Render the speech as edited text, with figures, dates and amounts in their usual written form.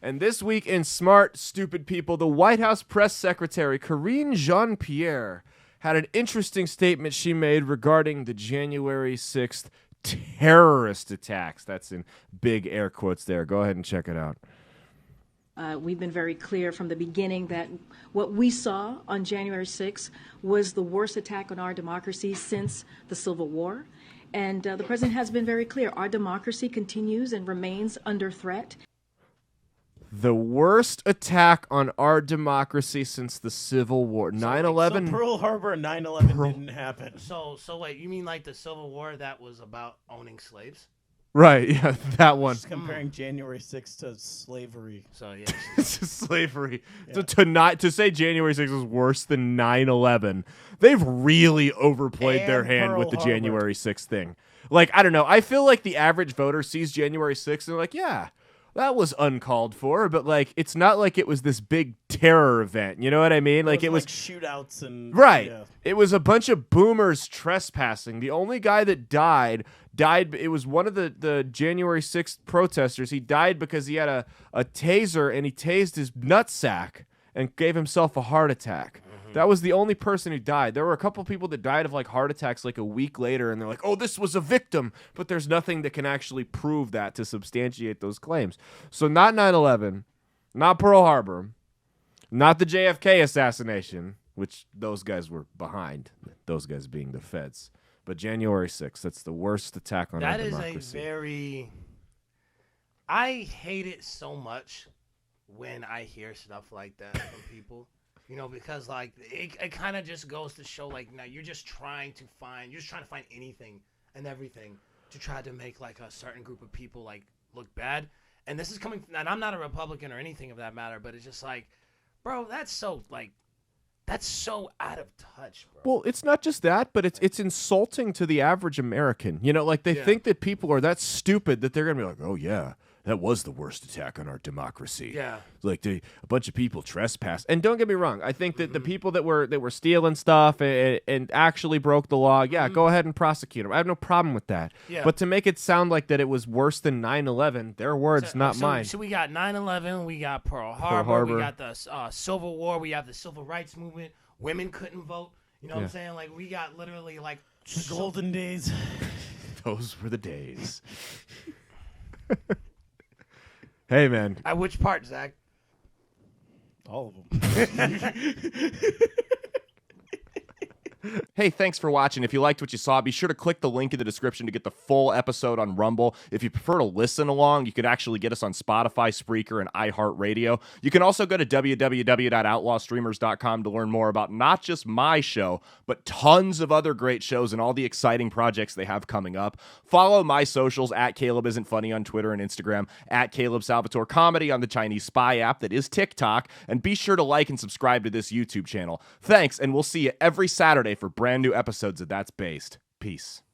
And this week in Smart, Stupid People, the White House press secretary, Karine Jean-Pierre, had an interesting statement she made regarding the January 6th terrorist attacks. That's in big air quotes there. Go ahead and check it out. We've been very clear from the beginning that what we saw on January 6th was the worst attack on our democracy since the Civil War. And the president has been very clear. Our democracy continues and remains under threat. The worst attack on our democracy since the Civil War. 9/11. So Pearl Harbor and 9/11 didn't happen. So wait, you mean like the Civil War that was about owning slaves? Right, yeah, that one. Just comparing January 6th to slavery. So yeah, It's just slavery. Yeah. To say January 6th was worse than 9/11, they've really overplayed their And hand Pearl with the Harbor. January 6th thing. Like, I don't know. I feel like the average voter sees January 6th and they're like, yeah, that was uncalled for, but like it's not like it was this big terror event. You know what I mean? Like it was shootouts and right. Yeah. It was a bunch of boomers trespassing. The only guy that died. It was one of the January 6th protesters. He died because he had a taser and he tased his nutsack and gave himself a heart attack. That was the only person who died. There were a couple people that died of like heart attacks like a week later, and they're like, oh, this was a victim. But there's nothing that can actually prove that to substantiate those claims. So not 9/11, not Pearl Harbor, not the JFK assassination, which those guys were behind, those guys being the feds. But January 6th, that's the worst attack on our democracy. that is a very... I hate it so much when I hear stuff like that from people. You know, because like it kind of just goes to show like now you're just trying to find anything and everything to try to make like a certain group of people like look bad. And this is coming, and I'm not a Republican or anything of that matter, but it's just like, bro, that's so out of touch, bro. Well, it's not just that, but it's insulting to the average American. You know, like they think that people are that stupid that they're gonna be like, oh yeah, that was the worst attack on our democracy. Yeah. Like a bunch of people trespassed. And don't get me wrong, I think that the people that were stealing stuff and actually broke the law, go ahead and prosecute them. I have no problem with that. Yeah. But to make it sound like that it was worse than 9/11, their words, not mine. So we got 9/11, we got Pearl Harbor, we got the Civil War, we have the Civil Rights Movement. Women couldn't vote. You know what I'm saying? Like we got literally like The golden days. Those were the days. Hey, man. At which part, Zach? All of them. Hey, thanks for watching. If you liked what you saw, be sure to click the link in the description to get the full episode on Rumble. If you prefer to listen along, you could actually get us on Spotify, Spreaker, and iHeartRadio. You can also go to www.outlawstreamers.com to learn more about not just my show, but tons of other great shows and all the exciting projects they have coming up. Follow my socials at Caleb Isn't Funny on Twitter and Instagram, at Caleb Salvatore Comedy on the Chinese Spy app that is TikTok, and be sure to like and subscribe to this YouTube channel. Thanks, and we'll see you every Saturday for brand new episodes of That's Based. Peace.